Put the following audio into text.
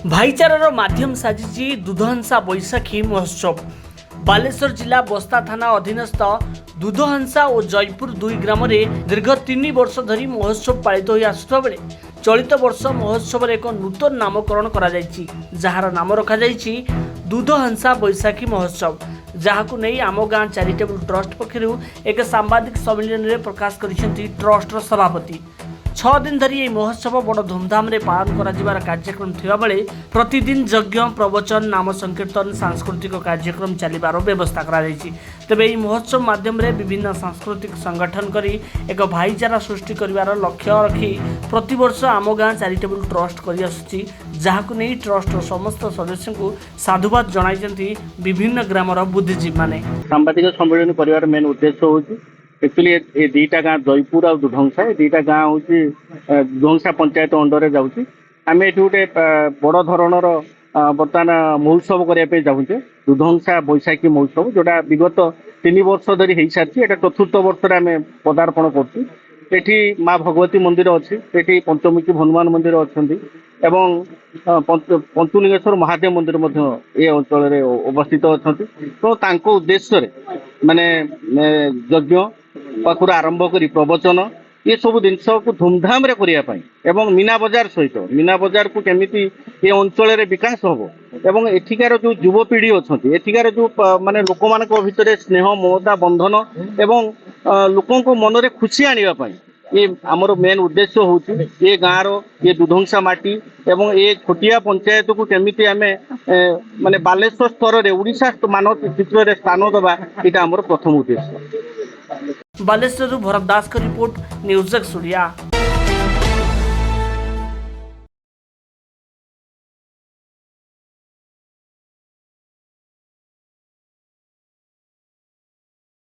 भाईचारार माध्यम साजिची दुधहंसा बैशाखी महोत्सव। बालेश्वर जिला बस्ता थाना अधीनस्थ दुधहंसा और जयपुर दुई ग्राम दीर्घ 3 वर्ष धरी महोत्सव पालित हो आसुवा बेले चलित वर्ष महोत्सव एक नूतन नामकरण करा जार नाम रखा दुधहंसा बैशाखी महोत्सव, जहां नहीं आम गाँ चैरिटेबल ट्रस्ट पक्षर एक सांबादिक सम्मेलन में प्रकाश कर ट्रस्ट सभापति। 6 दिन धरी यह महोत्सव बड़ धूमधाम रे पालन कर कार्यक्रम थिबा बेले प्रतिदिन यज्ञ प्रवचन नाम संकीर्तन सांस्कृतिक कार्यक्रम चलिबार व्यवस्था करा जायछि। तेबे यह महोत्सव माध्यम रे विभिन्न सांस्कृतिक संगठन करी एक भाईचारा सृष्टि करिवार लक्ष्य रखी प्रतिवर्ष आम गाँ चैरिटेबल ट्रस्ट करि आसुछि, जहाकु नै ट्रस्ट समस्त सदस्य को साधुवाद जणाइछन्ति विभिन्न ग्रामर बुद्धिजीवी माने। सांबादिक सम्मेलन परिवार मेन उद्देश्य होछि एक्चुअली ये दुईटा गाँ जयपुर और दुधंसा दुईटा गाँ हूँ दुधंसा पंचायत अंडर जाऊँगी। आम ये गोटे बड़ धरणर बर्तमान महोत्सव करने चाहूचे दुधंसा बैशाखी महोत्सव, जोटा विगत 3 वर्ष धरी हो सारी एटा 4th वर्ष आम पदार्पण कर। माँ भगवती मंदिर अच्छी, पंचमुखी हनुमान मंदिर अच्छा एवं पंचलिंगेश्वर महादेव मंदिर ये अंचल अवस्थित अच्छा। तो उद्देश्य माने यज्ञ पाखुर आरंभ करी प्रवचन ये सब जिनस को धूमधाम रे करिया पई एवं मीना बजार सहित मीना बजार को केमिति ये अंचल रे विकास होबो एवं एठिकार जो युवपीढ़ी अच्छी एठिकार जो माने लोक मानक भितर स्नेह ममता बंधन एवं लोकों को मन रे खुशी आनिबा पई ये आमर मेन उद्देश्य होची ये गाँव रो ये दुधंसा माटी एवं ये छोटिया पंचायत को केमिति आमे माने बालेश्वर स्तर रे ओडिशा मानचित्र रे स्थान दबा एटा आमर प्रथम उद्देश्य। बालेश्वर भरत दास का रिपोर्ट, न्यूज़ एक्स ओडिया।